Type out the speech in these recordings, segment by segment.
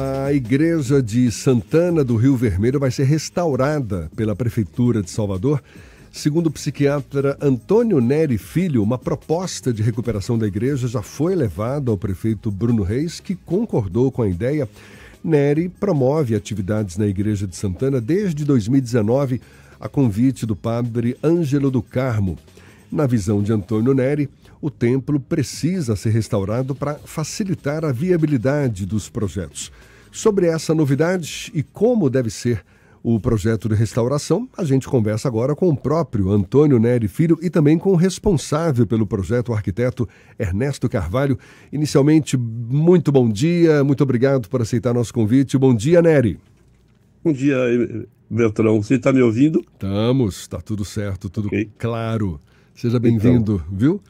A igreja de Santana do Rio Vermelho vai ser restaurada pela Prefeitura de Salvador. Segundo o psiquiatra Antônio Neri Filho, uma proposta de recuperação da igreja já foi levada ao prefeito Bruno Reis, que concordou com a ideia. Neri promove atividades na igreja de Santana desde 2019, a convite do padre Ângelo do Carmo. Na visão de Antônio Neri, o templo precisa ser restaurado para facilitar a viabilidade dos projetos. Sobre essa novidade e como deve ser o projeto de restauração, a gente conversa agora com o próprio Antônio Neri Filho e também com o responsável pelo projeto, o arquiteto Ernesto Carvalho. Inicialmente, muito bom dia, muito obrigado por aceitar nosso convite. Bom dia, Neri. Bom dia, Beltrão. Você está me ouvindo? Estamos, está tudo certo, tudo Ok. claro. Seja bem-vindo, viu?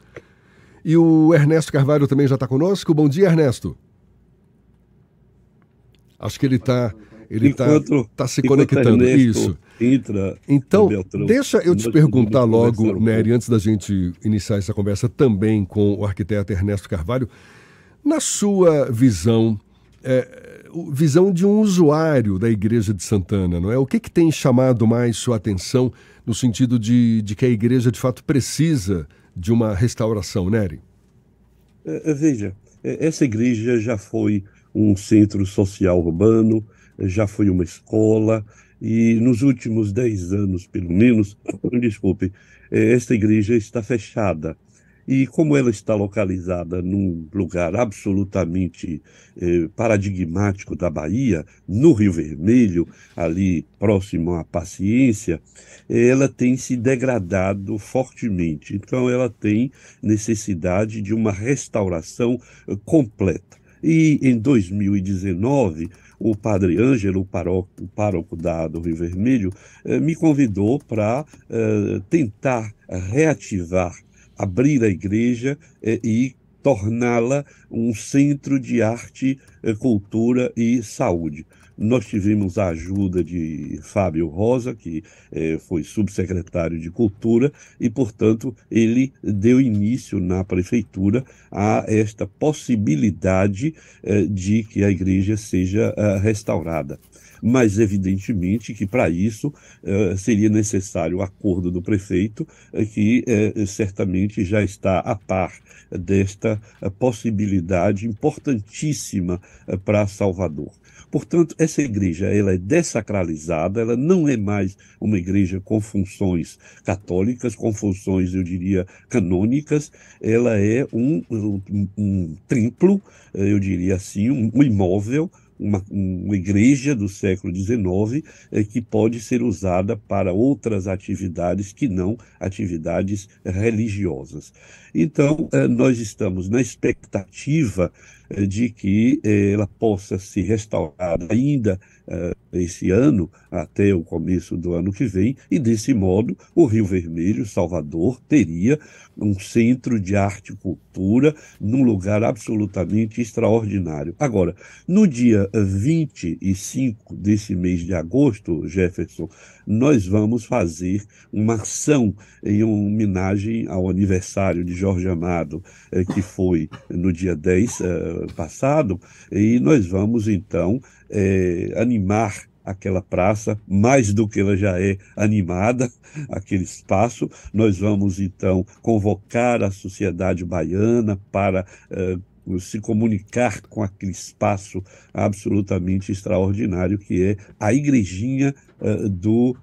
E o Ernesto Carvalho também já está conosco. Bom dia, Ernesto. Acho que ele está se conectando. Ernesto Isso. Entra, Então, Beltrão, deixa eu te nós perguntar podemos logo, conversar um Neri, pouco. antes da gente iniciar essa conversa também com o arquiteto Ernesto Carvalho, na sua visão, visão de um usuário da Igreja de Santana, não é? O que tem chamado mais sua atenção no sentido de que a igreja de fato precisa de uma restauração, Neri? Veja, essa igreja já foi um centro social urbano, já foi uma escola, e nos últimos 10 anos, pelo menos, desculpe, esta igreja está fechada. E como ela está localizada num lugar absolutamente paradigmático da Bahia, no Rio Vermelho, ali próximo à Paciência, ela tem se degradado fortemente. Então, ela tem necessidade de uma restauração completa. E em 2019, o padre Ângelo, o pároco do Rio Vermelho, me convidou para tentar reativar, abrir a igreja e torná-la um centro de arte, cultura e saúde. Nós tivemos a ajuda de Fábio Rosa, que foi subsecretário de Cultura, e, portanto, ele deu início na prefeitura a esta possibilidade de que a igreja seja restaurada. Mas, evidentemente, que para isso seria necessário o acordo do prefeito, que certamente já está a par desta possibilidade importantíssima para Salvador. Portanto, essa igreja ela é dessacralizada, ela não é mais uma igreja com funções católicas, com funções, eu diria, canônicas, ela é um templo, eu diria assim, um imóvel, uma igreja do século XIX que pode ser usada para outras atividades que não atividades religiosas. Então, nós estamos na expectativa de que ela possa ser restaurada ainda esse ano, até o começo do ano que vem, e desse modo o Rio Vermelho, Salvador, teria um centro de arte e cultura num lugar absolutamente extraordinário. Agora, no dia 25 desse mês de agosto, Jefferson, nós vamos fazer uma ação em homenagem ao aniversário de Jorge Amado, que foi no dia 10 passado, e nós vamos, então, animar aquela praça, mais do que ela já é animada, aquele espaço. Nós vamos, então, convocar a sociedade baiana para se comunicar com aquele espaço absolutamente extraordinário que é a igrejinha do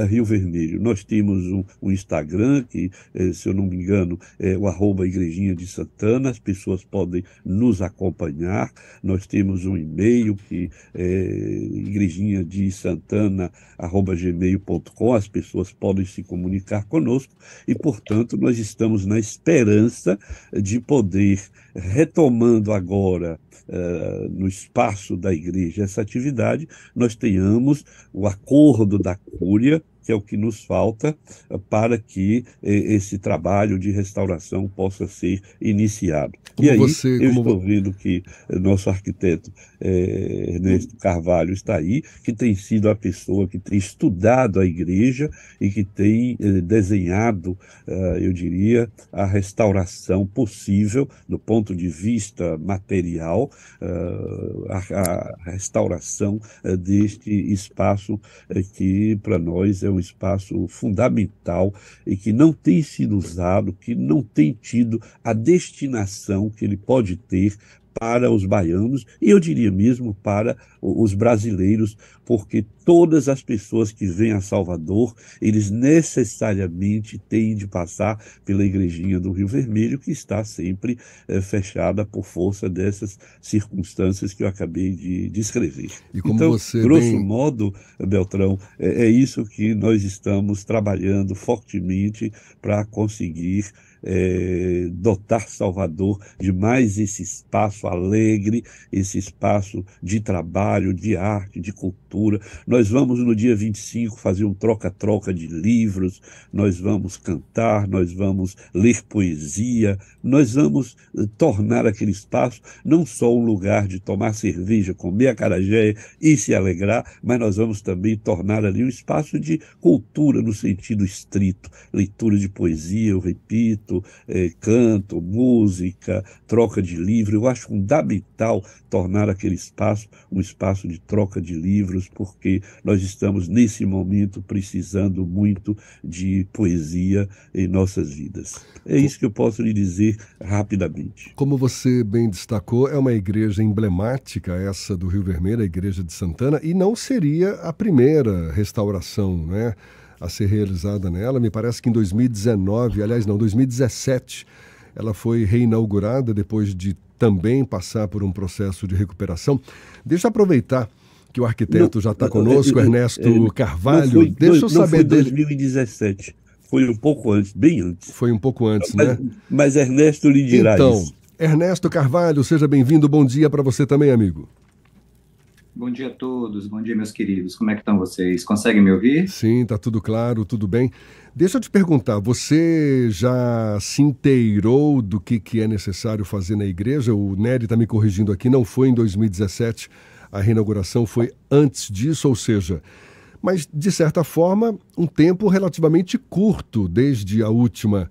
Rio Vermelho. Nós temos um Instagram que, se eu não me engano, é o @Igrejinha de Santana, as pessoas podem nos acompanhar. Nós temos um e-mail que é igrejinha de Santana@gmail.com, as pessoas podem se comunicar conosco e, portanto, nós estamos na esperança de poder, retomando agora no espaço da igreja essa atividade, nós tenhamos o acordo da Cúria que é o que nos falta para que esse trabalho de restauração possa ser iniciado. E aí eu estou vendo que nosso arquiteto Ernesto Carvalho está aí, que tem sido a pessoa que tem estudado a igreja e que tem desenhado, eu diria, a restauração possível do ponto de vista material, a restauração deste espaço que para nós é um espaço fundamental e que não tem sido usado, que não tem tido a destinação que ele pode ter para os baianos e eu diria mesmo para os brasileiros, porque todas as pessoas que vêm a Salvador, eles necessariamente têm de passar pela igrejinha do Rio Vermelho, que está sempre fechada por força dessas circunstâncias que eu acabei de descrever. Então, grosso modo, Beltrão, é isso que nós estamos trabalhando fortemente para conseguir dotar Salvador de mais esse espaço alegre, esse espaço de trabalho, de arte, de cultura. Nós vamos no dia 25 fazer um troca-troca de livros, nós vamos cantar, nós vamos ler poesia, nós vamos tornar aquele espaço não só um lugar de tomar cerveja, comer acarajé e se alegrar, mas nós vamos também tornar ali um espaço de cultura no sentido estrito, leitura de poesia, eu repito, canto, música, troca de livro. Eu acho fundamental tornar aquele espaço um espaço de troca de livros, porque nós estamos, nesse momento, precisando muito de poesia em nossas vidas. É isso que eu posso lhe dizer rapidamente. Como você bem destacou, é uma igreja emblemática, essa do Rio Vermelho, a Igreja de Santana, e não seria a primeira restauração, né, a ser realizada nela. Me parece que em 2019, aliás não, 2017, ela foi reinaugurada depois de também passar por um processo de recuperação. Deixa eu aproveitar que o arquiteto já está conosco, Ernesto Carvalho. Deixa eu saber dele. 2017, foi um pouco antes, bem antes. Foi um pouco antes, né? Mas Ernesto lhe dirá isso. Ernesto Carvalho, seja bem-vindo. Bom dia para você também, amigo. Bom dia a todos, bom dia, meus queridos. Como é que estão vocês? Conseguem me ouvir? Sim, está tudo claro, tudo bem. Deixa eu te perguntar, você já se inteirou do que é necessário fazer na igreja? O Nery está me corrigindo aqui, não foi em 2017, a reinauguração foi antes disso, ou seja, mas de certa forma, um tempo relativamente curto, desde a última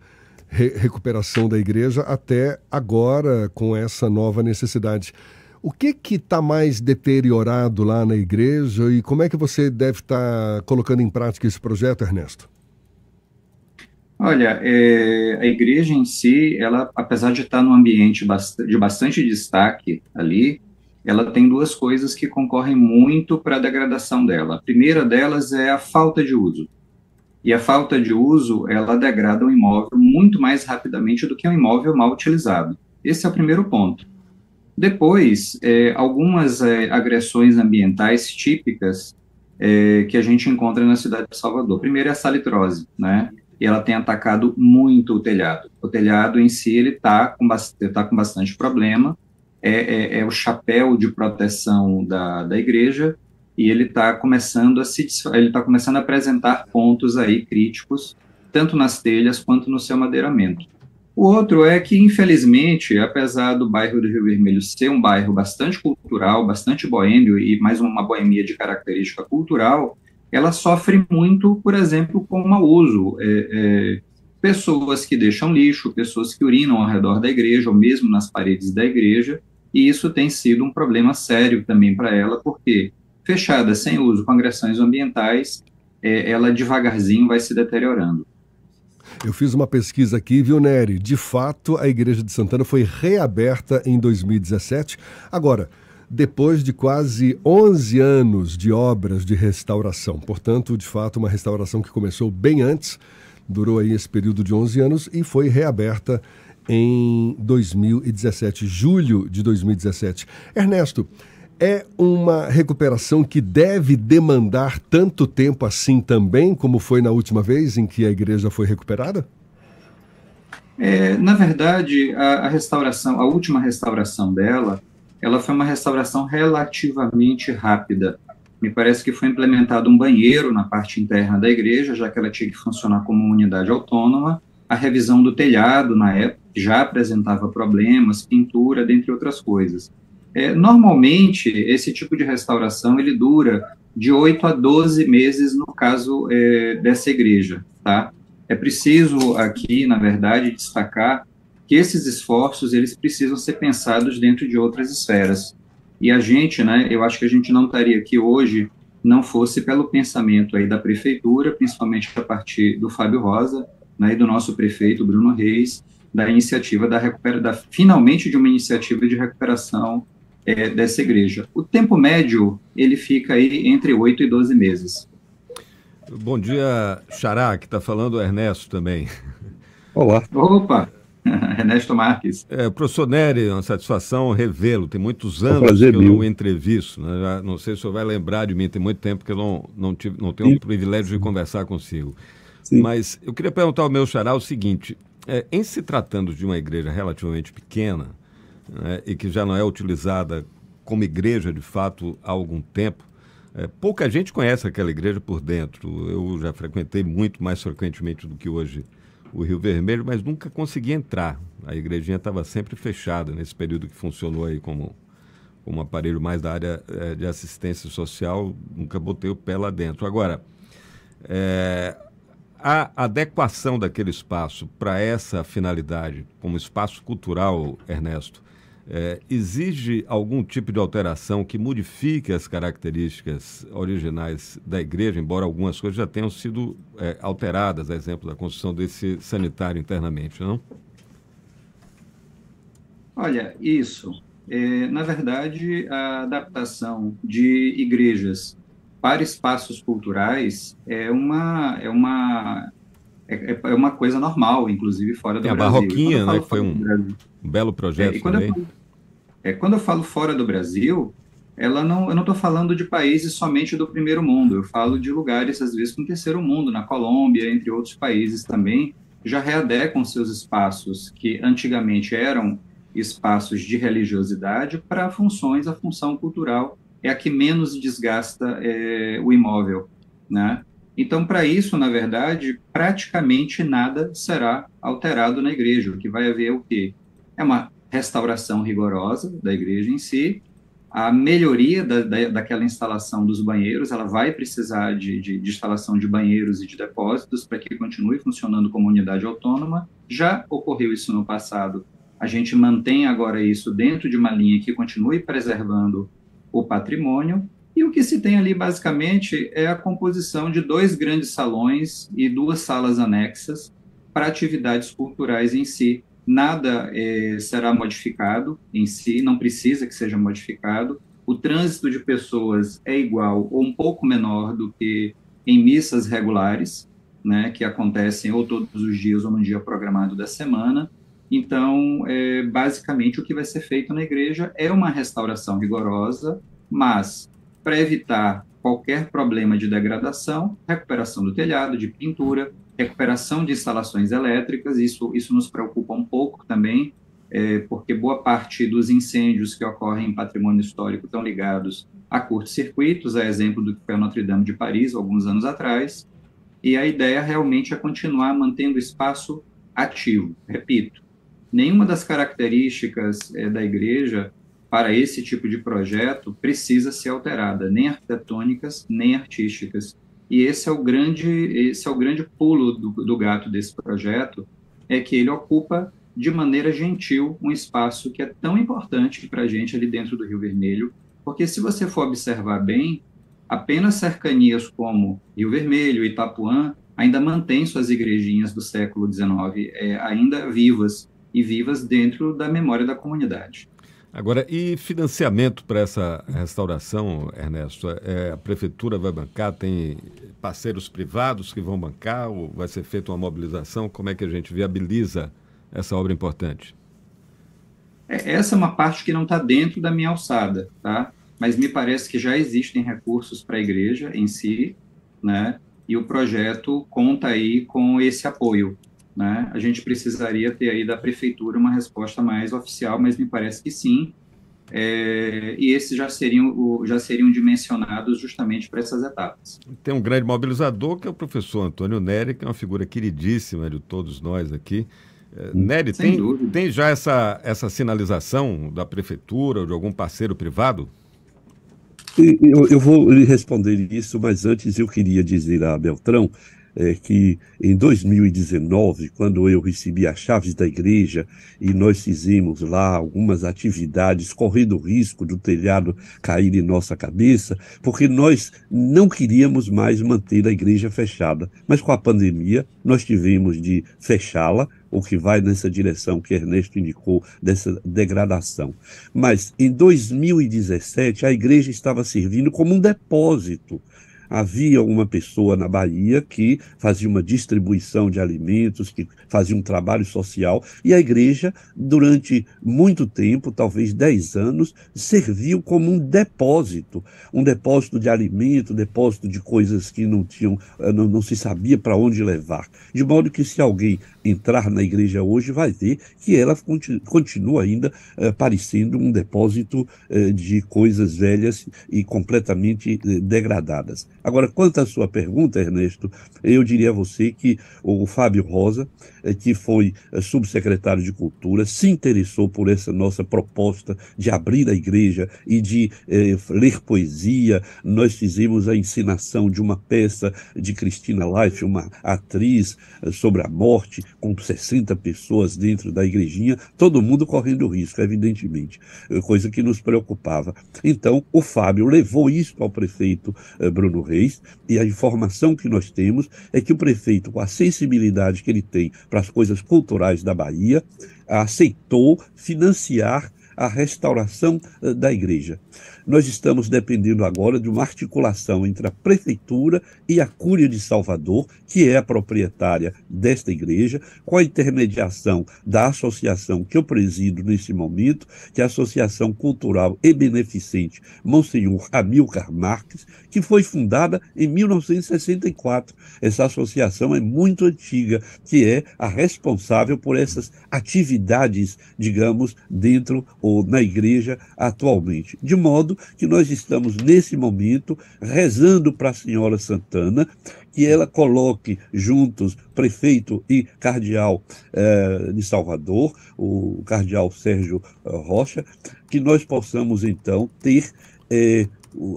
recuperação da igreja até agora, com essa nova necessidade. O que está mais deteriorado lá na igreja e como é que você deve estar colocando em prática esse projeto, Ernesto? Olha, a igreja em si, ela, apesar de estar num ambiente de bastante destaque ali, ela tem duas coisas que concorrem muito para a degradação dela. A primeira delas é a falta de uso. E a falta de uso, ela degrada um imóvel muito mais rapidamente do que um imóvel mal utilizado. Esse é o primeiro ponto. Depois, algumas agressões ambientais típicas que a gente encontra na cidade de Salvador. Primeiro é a salitrose, né? E ela tem atacado muito o telhado. O telhado em si, ele está com bastante problema. É o chapéu de proteção da igreja e ele está começando a apresentar pontos aí críticos, tanto nas telhas quanto no seu madeiramento. O outro é que, infelizmente, apesar do bairro do Rio Vermelho ser um bairro bastante cultural, bastante boêmio e mais uma boemia de característica cultural, ela sofre muito, por exemplo, com o mau uso. Pessoas que deixam lixo, pessoas que urinam ao redor da igreja ou mesmo nas paredes da igreja, e isso tem sido um problema sério também para ela, porque fechada, sem uso, com agressões ambientais, ela devagarzinho vai se deteriorando. Eu fiz uma pesquisa aqui, viu, Nery? De fato, a Igreja de Santana foi reaberta em 2017. Agora, depois de quase 11 anos de obras de restauração. Portanto, de fato, uma restauração que começou bem antes, durou aí esse período de 11 anos e foi reaberta em 2017, julho de 2017. Ernesto, é uma recuperação que deve demandar tanto tempo assim também, como foi na última vez em que a igreja foi recuperada? Na verdade, a última restauração dela, ela foi uma restauração relativamente rápida. Me parece que foi implementado um banheiro na parte interna da igreja, já que ela tinha que funcionar como uma unidade autônoma. A revisão do telhado, na época, já apresentava problemas, pintura, dentre outras coisas. Normalmente, esse tipo de restauração, ele dura de 8 a 12 meses, no caso dessa igreja, tá? É preciso aqui, na verdade, destacar que esses esforços, eles precisam ser pensados dentro de outras esferas. E a gente, né, eu acho que a gente não estaria aqui hoje não fosse pelo pensamento aí da prefeitura, principalmente a partir do Fábio Rosa, né, e do nosso prefeito Bruno Reis, da iniciativa finalmente de uma iniciativa de recuperação dessa igreja. O tempo médio, ele fica aí entre 8 e 12 meses. Bom dia, Xará, que está falando o Ernesto também. Olá. Opa! Ernesto Marques. Professor Nery, é uma satisfação revê-lo. Tem muitos anos que eu não o entrevisto. Né? Não sei se o senhor vai lembrar de mim, tem muito tempo que eu não tenho o privilégio de conversar consigo. Sim. Mas eu queria perguntar ao meu Xará o seguinte, em se tratando de uma igreja relativamente pequena, né, e que já não é utilizada como igreja de fato há algum tempo, pouca gente conhece aquela igreja por dentro. Eu já frequentei muito mais frequentemente do que hoje o Rio Vermelho, mas nunca consegui entrar. A igrejinha estava sempre fechada nesse período que funcionou aí como aparelho mais da área de assistência social, nunca botei o pé lá dentro. Agora, a adequação daquele espaço para essa finalidade, como espaço cultural, Ernesto, exige algum tipo de alteração que modifique as características originais da igreja, embora algumas coisas já tenham sido alteradas, a exemplo da construção desse sanitário internamente, não? Olha, isso. Na verdade, a adaptação de igrejas para espaços culturais é uma coisa normal, inclusive fora do Brasil. A Barroquinha, né, que foi um belo projeto também. Quando eu falo fora do Brasil, eu não estou falando de países somente do primeiro mundo, eu falo de lugares, às vezes, com terceiro mundo, na Colômbia, entre outros países também, já readequam seus espaços, que antigamente eram espaços de religiosidade, para a função cultural é a que menos desgasta o imóvel, né? Então, para isso, na verdade, praticamente nada será alterado na igreja. O que vai haver é o quê? É uma restauração rigorosa da igreja em si, a melhoria daquela instalação dos banheiros, ela vai precisar de instalação de banheiros e de depósitos para que continue funcionando como unidade autônoma. Já ocorreu isso no passado. A gente mantém agora isso dentro de uma linha que continue preservando o patrimônio, e o que se tem ali, basicamente, é a composição de 2 grandes salões e 2 salas anexas para atividades culturais em si. Nada será modificado em si, não precisa que seja modificado. O trânsito de pessoas é igual ou um pouco menor do que em missas regulares, né, que acontecem ou todos os dias ou no dia programado da semana. Então, basicamente, o que vai ser feito na igreja é uma restauração rigorosa, mas para evitar qualquer problema de degradação, recuperação do telhado, de pintura, recuperação de instalações elétricas, isso nos preocupa um pouco também, porque boa parte dos incêndios que ocorrem em patrimônio histórico estão ligados a curtos-circuitos, a exemplo do que foi a Notre-Dame de Paris, alguns anos atrás, e a ideia realmente é continuar mantendo o espaço ativo. Repito, nenhuma das características da igreja para esse tipo de projeto precisa ser alterada, nem arquitetônicas, nem artísticas. E esse é o grande pulo do gato desse projeto, é que ele ocupa de maneira gentil um espaço que é tão importante para a gente ali dentro do Rio Vermelho, porque se você for observar bem, apenas cercanias como Rio Vermelho, Itapuã, ainda mantém suas igrejinhas do século XIX ainda vivas, e vivas dentro da memória da comunidade. Agora, e financiamento para essa restauração, Ernesto? A prefeitura vai bancar? Tem parceiros privados que vão bancar? Ou vai ser feita uma mobilização? Como é que a gente viabiliza essa obra importante? Essa é uma parte que não está dentro da minha alçada, tá? Mas me parece que já existem recursos para a igreja em si, né? E o projeto conta aí com esse apoio, né? A gente precisaria ter aí da prefeitura uma resposta mais oficial, mas me parece que sim. e esses já seriam dimensionados justamente para essas etapas. Tem um grande mobilizador, que é o professor Antônio Neri, que é uma figura queridíssima de todos nós aqui. Nery, tem já essa sinalização da prefeitura ou de algum parceiro privado? Eu vou lhe responder isso, mas antes eu queria dizer a Beltrão que em 2019, quando eu recebi as chaves da igreja e nós fizemos lá algumas atividades, correndo o risco do telhado cair em nossa cabeça, porque nós não queríamos mais manter a igreja fechada. Mas com a pandemia, nós tivemos de fechá-la, o que vai nessa direção que Ernesto indicou, dessa degradação. Mas em 2017, a igreja estava servindo como um depósito. Havia uma pessoa na Bahia que fazia uma distribuição de alimentos, que fazia um trabalho social, e a igreja, durante muito tempo, talvez 10 anos, serviu como um depósito de alimento, depósito de coisas que não se sabia para onde levar. De modo que, se alguém entrar na igreja hoje, vai ver que ela continua ainda parecendo um depósito de coisas velhas e completamente degradadas. Agora, quanto à sua pergunta, Ernesto, eu diria a você que o Fábio Rosa, que foi subsecretário de Cultura, se interessou por essa nossa proposta de abrir a igreja e de ler poesia. Nós fizemos a encenação de uma peça de Cristina Leif, uma atriz sobre a morte, com 60 pessoas dentro da igrejinha, todo mundo correndo risco, evidentemente, coisa que nos preocupava. Então, o Fábio levou isso ao prefeito Bruno Reis, e a informação que nós temos é que o prefeito, com a sensibilidade que ele tem para as coisas culturais da Bahia, aceitou financiar a restauração da igreja. Nós estamos dependendo agora de uma articulação entre a Prefeitura e a Cúria de Salvador, que é a proprietária desta igreja, com a intermediação da associação que eu presido nesse momento, que é a Associação Cultural e Beneficente Monsenhor Amilcar Marques, que foi fundada em 1964. Essa associação é muito antiga, que é a responsável por essas atividades, digamos, dentro ou na igreja atualmente. De modo que nós estamos, nesse momento, rezando para a Senhora Santana, que ela coloque juntos prefeito e cardeal de Salvador, o cardeal Sérgio Rocha, que nós possamos, então, ter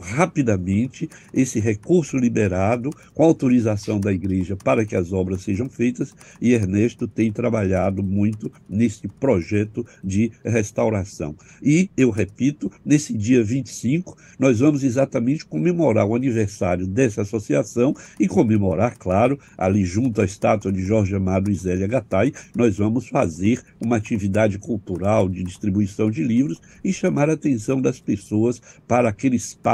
rapidamente esse recurso liberado com autorização da igreja para que as obras sejam feitas, e Ernesto tem trabalhado muito nesse projeto de restauração. E, eu repito, nesse dia 25, nós vamos exatamente comemorar o aniversário dessa associação e comemorar, claro, ali junto à estátua de Jorge Amado e Zélia Gattai, nós vamos fazer uma atividade cultural de distribuição de livros e chamar a atenção das pessoas para aquele espaço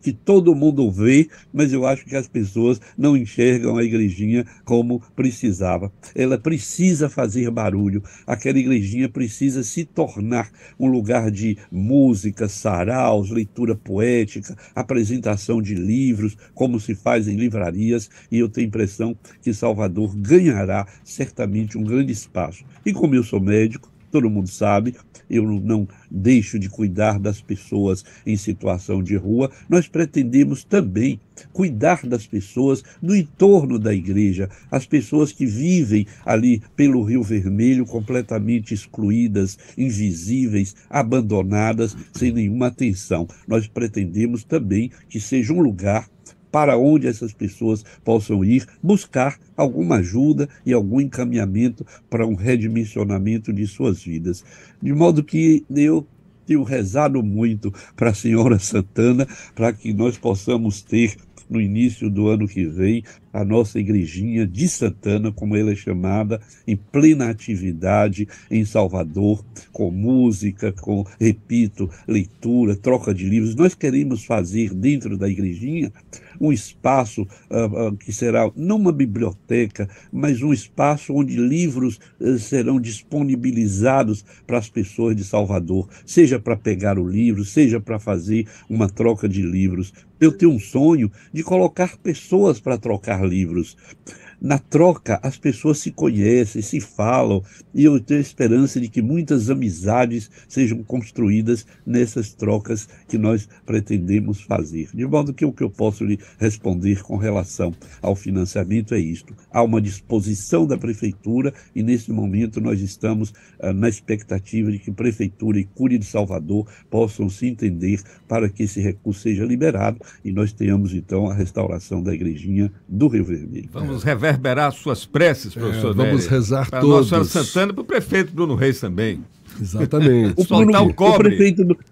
que todo mundo vê, mas eu acho que as pessoas não enxergam a igrejinha como precisava. Ela precisa fazer barulho, aquela igrejinha precisa se tornar um lugar de música, saraus, leitura poética, apresentação de livros, como se faz em livrarias, e eu tenho a impressão que Salvador ganhará certamente um grande espaço. E como eu sou médico, todo mundo sabe, eu não deixo de cuidar das pessoas em situação de rua. Nós pretendemos também cuidar das pessoas no entorno da igreja, as pessoas que vivem ali pelo Rio Vermelho completamente excluídas, invisíveis, abandonadas, sem nenhuma atenção. Nós pretendemos também que seja um lugar para onde essas pessoas possam ir buscar alguma ajuda e algum encaminhamento para um redimensionamento de suas vidas. De modo que eu tenho rezado muito para a Senhora Santana, para que nós possamos ter, no início do ano que vem, a nossa igrejinha de Santana, como ela é chamada, em plena atividade em Salvador, com música, com, repito, leitura, troca de livros. Nós queremos fazer dentro da igrejinha um espaço que será não uma biblioteca, mas um espaço onde livros serão disponibilizados para as pessoas de Salvador, seja para pegar o livro, seja para fazer uma troca de livros. Eu tenho um sonho de colocar pessoas para trocar livros. na troca as pessoas se conhecem, se falam, e eu tenho esperança de que muitas amizades sejam construídas nessas trocas que nós pretendemos fazer. De modo que o que eu posso lhe responder com relação ao financiamento é isto: há uma disposição da Prefeitura e nesse momento nós estamos na expectativa de que Prefeitura e Cúria de Salvador possam se entender para que esse recurso seja liberado e nós tenhamos então a restauração da igrejinha do Rio Vermelho. Vamos reverberar suas preces, professor Nery. Vamos rezar para todos. Nossa Senhora Santana e para o prefeito Bruno Reis também. Exatamente.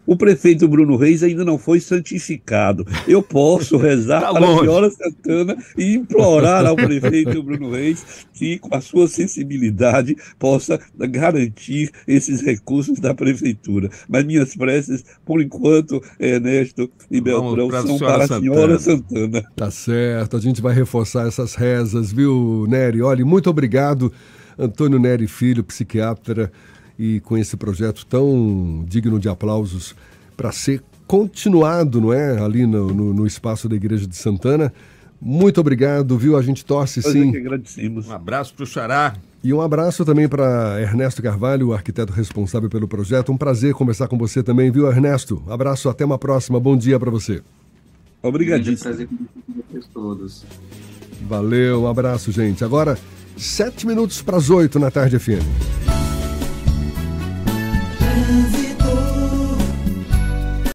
O prefeito Bruno Reis ainda não foi santificado. Eu posso rezar para a Senhora Santana e implorar ao prefeito Bruno Reis que, com a sua sensibilidade, possa garantir esses recursos da prefeitura. Mas minhas preces, por enquanto, Ernesto e Beltrão, são para a Senhora Santana. Tá certo, a gente vai reforçar essas rezas, viu, Nery? Olha, muito obrigado, Antônio Nery Filho, psiquiatra, e com esse projeto tão digno de aplausos para ser continuado, não é? Ali no espaço da Igreja de Santana. Muito obrigado, viu? A gente torce sim. Que agradecemos. Um abraço para o Xará. E um abraço também para Ernesto Carvalho, o arquiteto responsável pelo projeto. Um prazer conversar com você também, viu, Ernesto? Abraço, até uma próxima. Bom dia para você. Obrigadíssimo. Prazer com vocês todos. Valeu, um abraço, gente. Agora, 7 minutos para as 8 na Tarde FM.